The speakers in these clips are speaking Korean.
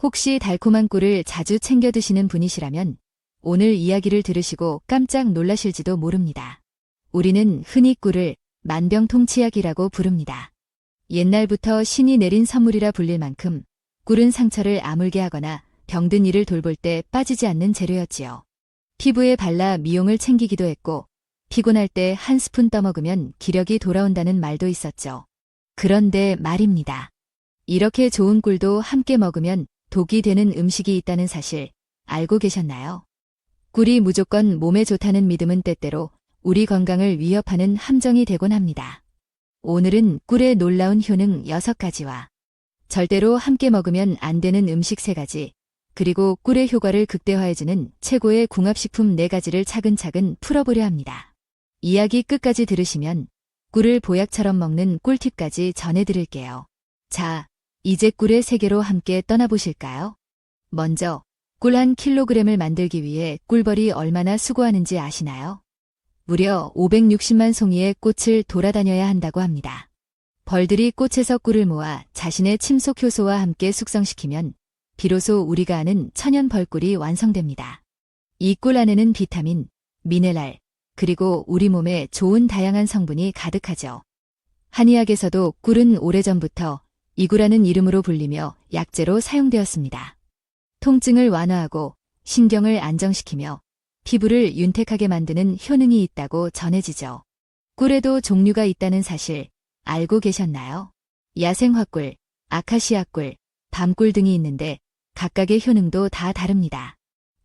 혹시 달콤한 꿀을 자주 챙겨 드시는 분이시라면 오늘 이야기를 들으시고 깜짝 놀라실지도 모릅니다. 우리는 흔히 꿀을 만병통치약이라고 부릅니다. 옛날부터 신이 내린 선물이라 불릴 만큼 꿀은 상처를 아물게 하거나 병든 이를 돌볼 때 빠지지 않는 재료였지요. 피부에 발라 미용을 챙기기도 했고 피곤할 때 한 스푼 떠먹으면 기력이 돌아온다는 말도 있었죠. 그런데 말입니다. 이렇게 좋은 꿀도 함께 먹으면 독이 되는 음식이 있다는 사실 알고 계셨나요? 꿀이 무조건 몸에 좋다는 믿음은 때때로 우리 건강을 위협하는 함정이 되곤 합니다. 오늘은 꿀의 놀라운 효능 6가지와 절대로 함께 먹으면 안 되는 음식 3가지, 그리고 꿀의 효과를 극대화해주는 최고의 궁합식품 4가지를 차근차근 풀어보려 합니다. 이야기 끝까지 들으시면 꿀을 보약처럼 먹는 꿀팁까지 전해드릴게요. 자, 이제 꿀의 세계로 함께 떠나보실까요? 먼저 꿀 1kg을 만들기 위해 꿀벌이 얼마나 수고하는지 아시나요? 무려 560만 송이의 꽃을 돌아다녀야 한다고 합니다. 벌들이 꽃에서 꿀을 모아 자신의 침속 효소와 함께 숙성시키면 비로소 우리가 아는 천연 벌꿀이 완성됩니다. 이 꿀 안에는 비타민, 미네랄, 그리고 우리 몸에 좋은 다양한 성분이 가득하죠. 한의학에서도 꿀은 오래전부터 이구라는 이름으로 불리며 약재로 사용되었습니다. 통증을 완화하고 신경을 안정시키며 피부를 윤택하게 만드는 효능이 있다고 전해지죠. 꿀에도 종류가 있다는 사실 알고 계셨나요? 야생화꿀, 아카시아꿀, 밤꿀 등이 있는데 각각의 효능도 다 다릅니다.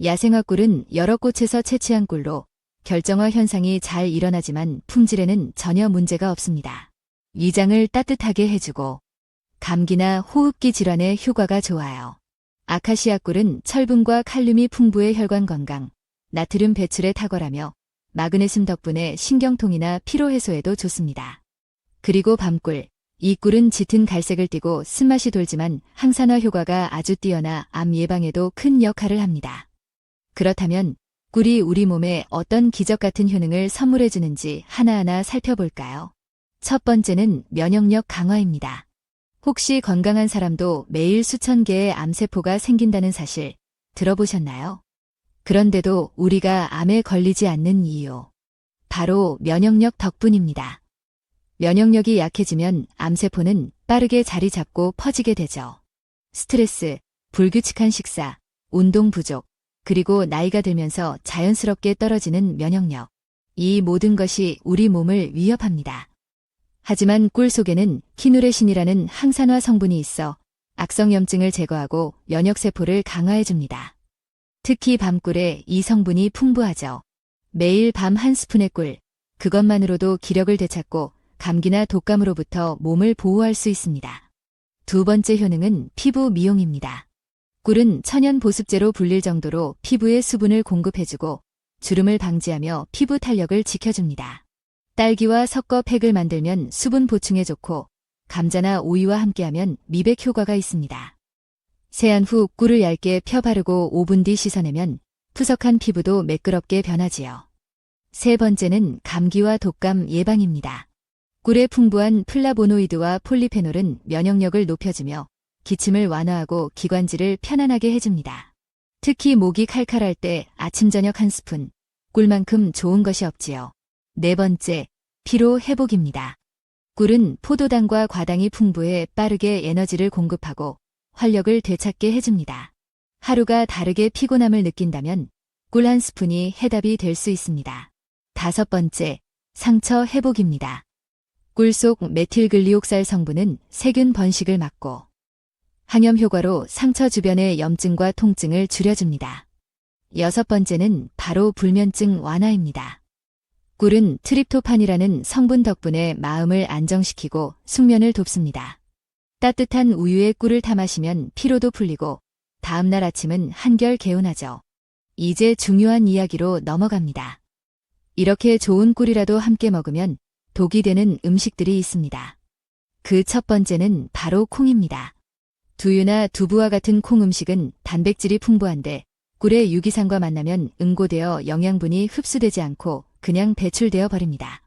야생화꿀은 여러 꽃에서 채취한 꿀로 결정화 현상이 잘 일어나지만 품질에는 전혀 문제가 없습니다. 위장을 따뜻하게 해주고 감기나 호흡기 질환에 효과가 좋아요. 아카시아 꿀은 철분과 칼륨이 풍부해 혈관 건강, 나트륨 배출에 탁월하며 마그네슘 덕분에 신경통이나 피로 해소에도 좋습니다. 그리고 밤꿀, 이 꿀은 짙은 갈색을 띠고 쓴맛이 돌지만 항산화 효과가 아주 뛰어나 암 예방에도 큰 역할을 합니다. 그렇다면 꿀이 우리 몸에 어떤 기적 같은 효능을 선물해주는지 하나하나 살펴볼까요? 첫 번째는 면역력 강화입니다. 혹시 건강한 사람도 매일 수천 개의 암세포가 생긴다는 사실 들어보셨나요? 그런데도 우리가 암에 걸리지 않는 이유, 바로 면역력 덕분입니다. 면역력이 약해지면 암세포는 빠르게 자리 잡고 퍼지게 되죠. 스트레스, 불규칙한 식사, 운동 부족, 그리고 나이가 들면서 자연스럽게 떨어지는 면역력. 이 모든 것이 우리 몸을 위협합니다. 하지만 꿀 속에는 키누레신이라는 항산화 성분이 있어 악성염증을 제거하고 면역세포를 강화해줍니다. 특히 밤꿀에 이 성분이 풍부하죠. 매일 밤 1스푼의 꿀, 그것만으로도 기력을 되찾고 감기나 독감으로부터 몸을 보호할 수 있습니다. 두 번째 효능은 피부 미용입니다. 꿀은 천연 보습제로 불릴 정도로 피부에 수분을 공급해주고 주름을 방지하며 피부 탄력을 지켜줍니다. 딸기와 섞어 팩을 만들면 수분 보충에 좋고 감자나 오이와 함께하면 미백 효과가 있습니다. 세안 후 꿀을 얇게 펴 바르고 5분 뒤 씻어내면 푸석한 피부도 매끄럽게 변하지요. 세 번째는 감기와 독감 예방입니다. 꿀의 풍부한 플라보노이드와 폴리페놀은 면역력을 높여주며 기침을 완화하고 기관지를 편안하게 해줍니다. 특히 목이 칼칼할 때 아침 저녁 1스푼, 꿀만큼 좋은 것이 없지요. 네 번째, 피로 회복입니다. 꿀은 포도당과 과당이 풍부해 빠르게 에너지를 공급하고 활력을 되찾게 해줍니다. 하루가 다르게 피곤함을 느낀다면 꿀 1스푼이 해답이 될 수 있습니다. 다섯 번째, 상처 회복입니다. 꿀 속 메틸글리옥살 성분은 세균 번식을 막고 항염 효과로 상처 주변의 염증과 통증을 줄여줍니다. 여섯 번째는 바로 불면증 완화입니다. 꿀은 트립토판이라는 성분 덕분에 마음을 안정시키고 숙면을 돕습니다. 따뜻한 우유에 꿀을 타 마시면 피로도 풀리고 다음날 아침은 한결 개운하죠. 이제 중요한 이야기로 넘어갑니다. 이렇게 좋은 꿀이라도 함께 먹으면 독이 되는 음식들이 있습니다. 그 첫 번째는 바로 콩입니다. 두유나 두부와 같은 콩 음식은 단백질이 풍부한데 꿀의 유기산과 만나면 응고되어 영양분이 흡수되지 않고 그냥 배출되어 버립니다.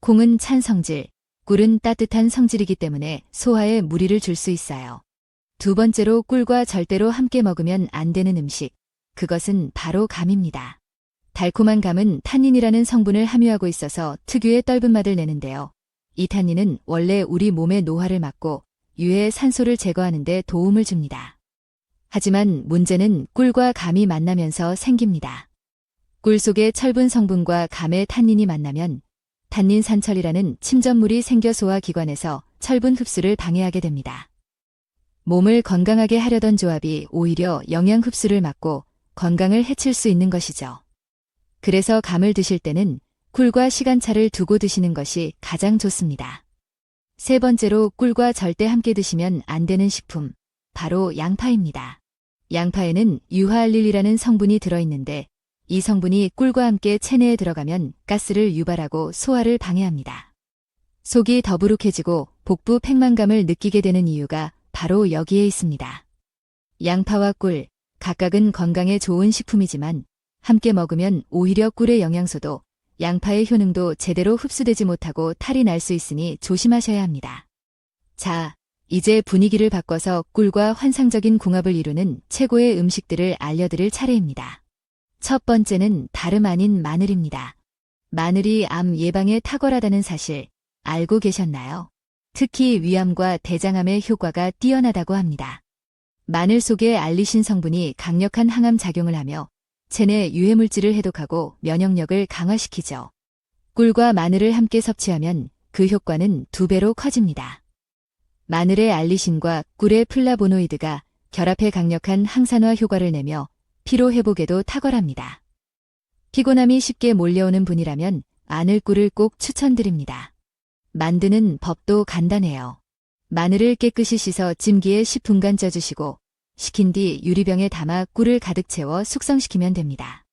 콩은 찬 성질, 꿀은 따뜻한 성질이기 때문에 소화에 무리를 줄 수 있어요. 두 번째로 꿀과 절대로 함께 먹으면 안 되는 음식. 그것은 바로 감입니다. 달콤한 감은 탄닌이라는 성분을 함유하고 있어서 특유의 떫은 맛을 내는데요. 이 탄닌은 원래 우리 몸의 노화를 막고 유해 산소를 제거하는 데 도움을 줍니다. 하지만 문제는 꿀과 감이 만나면서 생깁니다. 꿀 속의 철분 성분과 감의 탄닌이 만나면 탄닌산철이라는 침전물이 생겨 소화기관에서 철분 흡수를 방해하게 됩니다. 몸을 건강하게 하려던 조합이 오히려 영양 흡수를 막고 건강을 해칠 수 있는 것이죠. 그래서 감을 드실 때는 꿀과 시간차를 두고 드시는 것이 가장 좋습니다. 세 번째로 꿀과 절대 함께 드시면 안 되는 식품, 바로 양파입니다. 양파에는 유화알릴이라는 성분이 들어있는데 이 성분이 꿀과 함께 체내에 들어가면 가스를 유발하고 소화를 방해합니다. 속이 더부룩해지고 복부 팽만감을 느끼게 되는 이유가 바로 여기에 있습니다. 양파와 꿀, 각각은 건강에 좋은 식품이지만 함께 먹으면 오히려 꿀의 영양소도 양파의 효능도 제대로 흡수되지 못하고 탈이 날 수 있으니 조심하셔야 합니다. 자, 이제 분위기를 바꿔서 꿀과 환상적인 궁합을 이루는 최고의 음식들을 알려드릴 차례입니다. 첫 번째는 다름 아닌 마늘입니다. 마늘이 암 예방에 탁월하다는 사실 알고 계셨나요? 특히 위암과 대장암의 효과가 뛰어나다고 합니다. 마늘 속의 알리신 성분이 강력한 항암 작용을 하며 체내 유해물질을 해독하고 면역력을 강화시키죠. 꿀과 마늘을 함께 섭취하면 그 효과는 2배로 커집니다. 마늘의 알리신과 꿀의 플라보노이드가 결합해 강력한 항산화 효과를 내며 피로 회복에도 탁월합니다. 피곤함이 쉽게 몰려오는 분이라면 마늘꿀을 꼭 추천드립니다. 만드는 법도 간단해요. 마늘을 깨끗이 씻어 찜기에 10분간 쪄주시고 식힌 뒤 유리병에 담아 꿀을 가득 채워 숙성시키면 됩니다.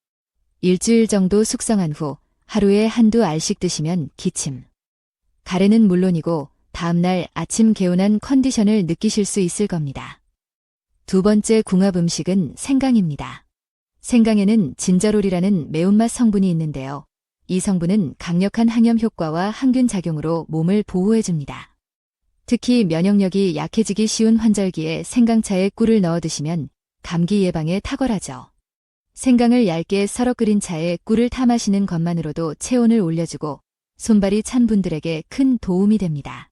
일주일 정도 숙성한 후 하루에 한두 알씩 드시면 기침, 가래는 물론이고 다음날 아침 개운한 컨디션을 느끼실 수 있을 겁니다. 두 번째 궁합 음식은 생강입니다. 생강에는 진저롤이라는 매운맛 성분이 있는데요. 이 성분은 강력한 항염 효과와 항균 작용으로 몸을 보호해줍니다. 특히 면역력이 약해지기 쉬운 환절기에 생강차에 꿀을 넣어 드시면 감기 예방에 탁월하죠. 생강을 얇게 썰어 끓인 차에 꿀을 타 마시는 것만으로도 체온을 올려주고 손발이 찬 분들에게 큰 도움이 됩니다.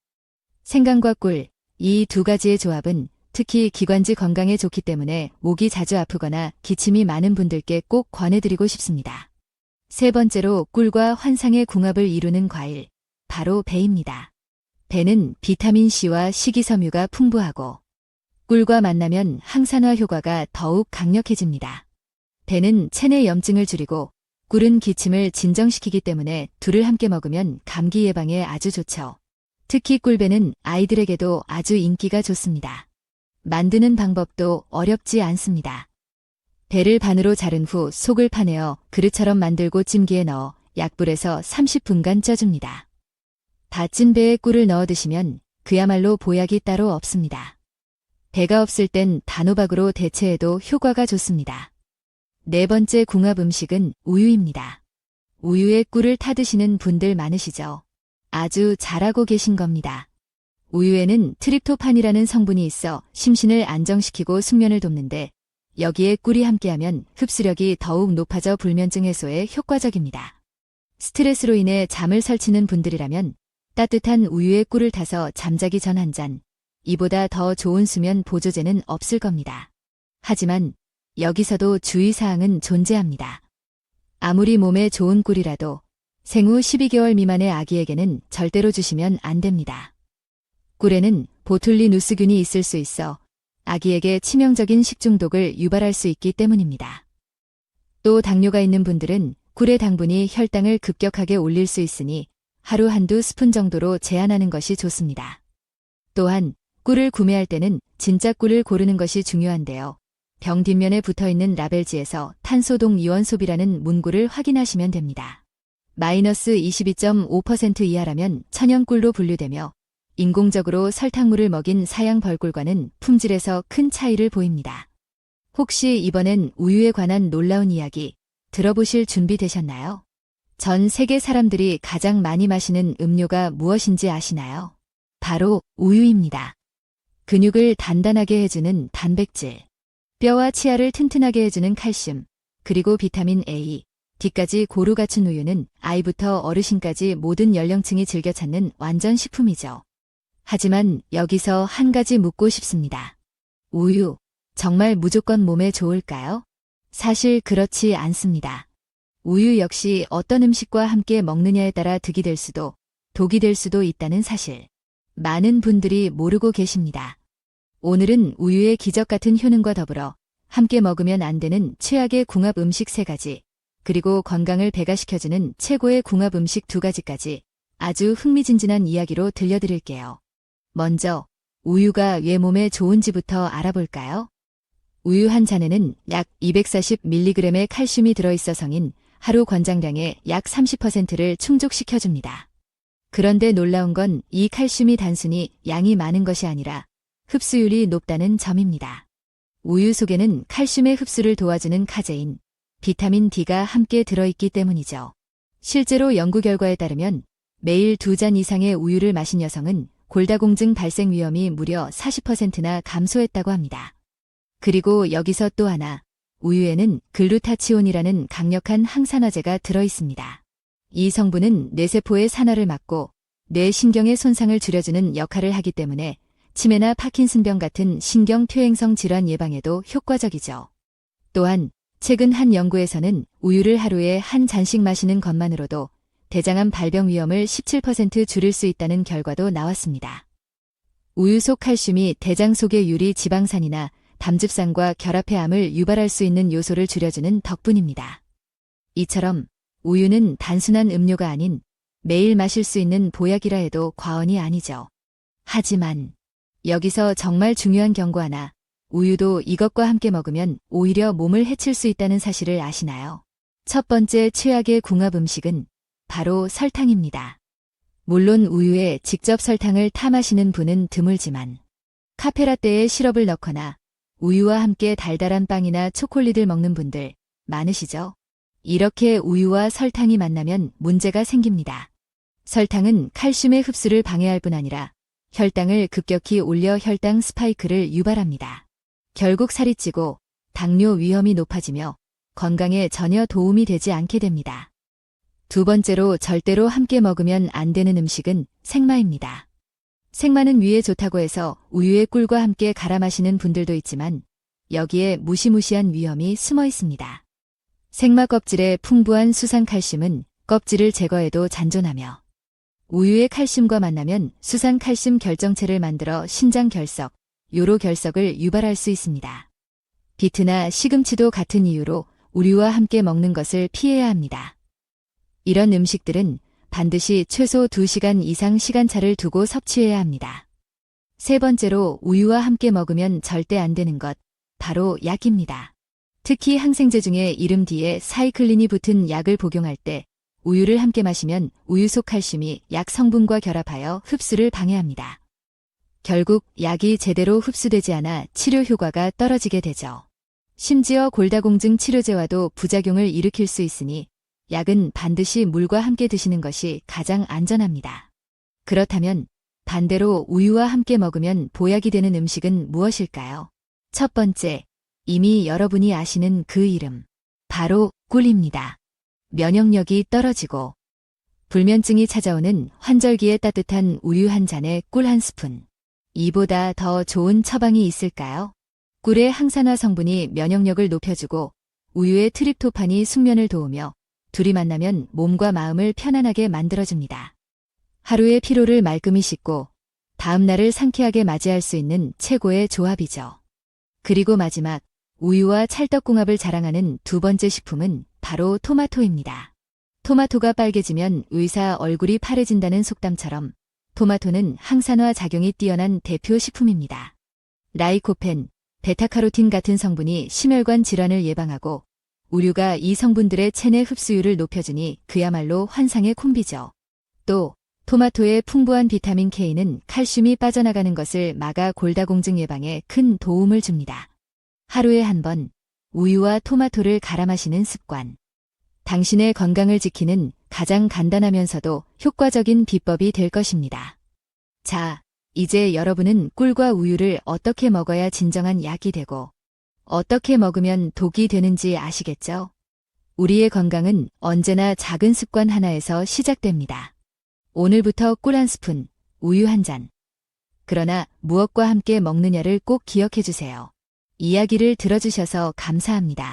생강과 꿀, 이 두 가지의 조합은 특히 기관지 건강에 좋기 때문에 목이 자주 아프거나 기침이 많은 분들께 꼭 권해드리고 싶습니다. 세 번째로 꿀과 환상의 궁합을 이루는 과일, 바로 배입니다. 배는 비타민C와 식이섬유가 풍부하고 꿀과 만나면 항산화 효과가 더욱 강력해집니다. 배는 체내 염증을 줄이고 꿀은 기침을 진정시키기 때문에 둘을 함께 먹으면 감기 예방에 아주 좋죠. 특히 꿀배는 아이들에게도 아주 인기가 좋습니다. 만드는 방법도 어렵지 않습니다. 배를 반으로 자른 후 속을 파내어 그릇처럼 만들고 찜기에 넣어 약불에서 30분간 쪄줍니다. 다 찐 배에 꿀을 넣어 드시면 그야말로 보약이 따로 없습니다. 배가 없을 땐 단호박으로 대체해도 효과가 좋습니다. 네 번째 궁합 음식은 우유입니다. 우유에 꿀을 타 드시는 분들 많으시죠? 아주 잘하고 계신 겁니다. 우유에는 트립토판이라는 성분이 있어 심신을 안정시키고 숙면을 돕는데 여기에 꿀이 함께하면 흡수력이 더욱 높아져 불면증 해소에 효과적입니다. 스트레스로 인해 잠을 설치는 분들이라면 따뜻한 우유에 꿀을 타서 잠자기 전 한 잔, 이보다 더 좋은 수면 보조제는 없을 겁니다. 하지만 여기서도 주의사항은 존재합니다. 아무리 몸에 좋은 꿀이라도 생후 12개월 미만의 아기에게는 절대로 주시면 안 됩니다. 꿀에는 보툴리누스균이 있을 수 있어 아기에게 치명적인 식중독을 유발할 수 있기 때문입니다. 또 당뇨가 있는 분들은 꿀의 당분이 혈당을 급격하게 올릴 수 있으니 하루 한두 스푼 정도로 제한하는 것이 좋습니다. 또한 꿀을 구매할 때는 진짜 꿀을 고르는 것이 중요한데요. 병 뒷면에 붙어있는 라벨지에서 탄소동 이원 소비라는 문구를 확인하시면 됩니다. 마이너스 22.5% 이하라면 천연꿀로 분류되며 인공적으로 설탕물을 먹인 사양 벌꿀과는 품질에서 큰 차이를 보입니다. 혹시 이번엔 우유에 관한 놀라운 이야기 들어보실 준비 되셨나요? 전 세계 사람들이 가장 많이 마시는 음료가 무엇인지 아시나요? 바로 우유입니다. 근육을 단단하게 해주는 단백질, 뼈와 치아를 튼튼하게 해주는 칼슘, 그리고 비타민 A, D까지 고루 갖춘 우유는 아이부터 어르신까지 모든 연령층이 즐겨 찾는 완전 식품이죠. 하지만 여기서 한 가지 묻고 싶습니다. 우유, 정말 무조건 몸에 좋을까요? 사실 그렇지 않습니다. 우유 역시 어떤 음식과 함께 먹느냐에 따라 득이 될 수도, 독이 될 수도 있다는 사실. 많은 분들이 모르고 계십니다. 오늘은 우유의 기적 같은 효능과 더불어 함께 먹으면 안 되는 최악의 궁합 음식 3가지, 그리고 건강을 배가시켜주는 최고의 궁합 음식 2가지까지 아주 흥미진진한 이야기로 들려드릴게요. 먼저 우유가 왜 몸에 좋은지부터 알아볼까요? 우유 한 잔에는 약 240mg의 칼슘이 들어있어서인 하루 권장량의 약 30%를 충족시켜줍니다. 그런데 놀라운 건 이 칼슘이 단순히 양이 많은 것이 아니라 흡수율이 높다는 점입니다. 우유 속에는 칼슘의 흡수를 도와주는 카제인, 비타민 D가 함께 들어있기 때문이죠. 실제로 연구 결과에 따르면 매일 2잔 이상의 우유를 마신 여성은 골다공증 발생 위험이 무려 40%나 감소했다고 합니다. 그리고 여기서 또 하나, 우유에는 글루타치온이라는 강력한 항산화제가 들어있습니다. 이 성분은 뇌세포의 산화를 막고 뇌신경의 손상을 줄여주는 역할을 하기 때문에 치매나 파킨슨병 같은 신경퇴행성 질환 예방에도 효과적이죠. 또한 최근 한 연구에서는 우유를 하루에 한 잔씩 마시는 것만으로도 대장암 발병 위험을 17% 줄일 수 있다는 결과도 나왔습니다. 우유 속 칼슘이 대장 속의 유리 지방산이나 담즙산과 결합해 암을 유발할 수 있는 요소를 줄여주는 덕분입니다. 이처럼 우유는 단순한 음료가 아닌 매일 마실 수 있는 보약이라 해도 과언이 아니죠. 하지만 여기서 정말 중요한 경고 하나, 우유도 이것과 함께 먹으면 오히려 몸을 해칠 수 있다는 사실을 아시나요? 첫 번째 최악의 궁합 음식은 바로 설탕입니다. 물론 우유에 직접 설탕을 타 마시는 분은 드물지만 카페라떼에 시럽을 넣거나 우유와 함께 달달한 빵이나 초콜릿을 먹는 분들 많으시죠? 이렇게 우유와 설탕이 만나면 문제가 생깁니다. 설탕은 칼슘의 흡수를 방해할 뿐 아니라 혈당을 급격히 올려 혈당 스파이크를 유발합니다. 결국 살이 찌고 당뇨 위험이 높아지며 건강에 전혀 도움이 되지 않게 됩니다. 두 번째로 절대로 함께 먹으면 안 되는 음식은 생마입니다. 생마는 위에 좋다고 해서 우유에 꿀과 함께 갈아 마시는 분들도 있지만 여기에 무시무시한 위험이 숨어 있습니다. 생마 껍질에 풍부한 수산 칼슘은 껍질을 제거해도 잔존하며 우유의 칼슘과 만나면 수산 칼슘 결정체를 만들어 신장 결석, 요로 결석을 유발할 수 있습니다. 비트나 시금치도 같은 이유로 우유와 함께 먹는 것을 피해야 합니다. 이런 음식들은 반드시 최소 2시간 이상 시간차를 두고 섭취해야 합니다. 세 번째로 우유와 함께 먹으면 절대 안 되는 것, 바로 약입니다. 특히 항생제 중에 이름 뒤에 사이클린이 붙은 약을 복용할 때 우유를 함께 마시면 우유 속 칼슘이 약 성분과 결합하여 흡수를 방해합니다. 결국 약이 제대로 흡수되지 않아 치료 효과가 떨어지게 되죠. 심지어 골다공증 치료제와도 부작용을 일으킬 수 있으니 약은 반드시 물과 함께 드시는 것이 가장 안전합니다. 그렇다면 반대로 우유와 함께 먹으면 보약이 되는 음식은 무엇일까요? 첫 번째, 이미 여러분이 아시는 그 이름, 바로 꿀입니다. 면역력이 떨어지고 불면증이 찾아오는 환절기에 따뜻한 우유 한 잔에 꿀 한 스푼. 이보다 더 좋은 처방이 있을까요? 꿀의 항산화 성분이 면역력을 높여주고 우유의 트립토판이 숙면을 도우며 둘이 만나면 몸과 마음을 편안하게 만들어줍니다. 하루의 피로를 말끔히 씻고 다음 날을 상쾌하게 맞이할 수 있는 최고의 조합이죠. 그리고 마지막, 우유와 찰떡궁합을 자랑하는 두 번째 식품은 바로 토마토입니다. 토마토가 빨개지면 의사 얼굴이 파래진다는 속담처럼 토마토는 항산화 작용이 뛰어난 대표 식품입니다. 라이코펜, 베타카로틴 같은 성분이 심혈관 질환을 예방하고 우유가 이 성분들의 체내 흡수율을 높여주니 그야말로 환상의 콤비죠. 또 토마토의 풍부한 비타민 K는 칼슘이 빠져나가는 것을 막아 골다공증 예방에 큰 도움을 줍니다. 하루에 한 번 우유와 토마토를 갈아 마시는 습관. 당신의 건강을 지키는 가장 간단하면서도 효과적인 비법이 될 것입니다. 자, 이제 여러분은 꿀과 우유를 어떻게 먹어야 진정한 약이 되고 어떻게 먹으면 독이 되는지 아시겠죠? 우리의 건강은 언제나 작은 습관 하나에서 시작됩니다. 오늘부터 꿀 한 스푼, 우유 한 잔. 그러나 무엇과 함께 먹느냐를 꼭 기억해 주세요. 이야기를 들어주셔서 감사합니다.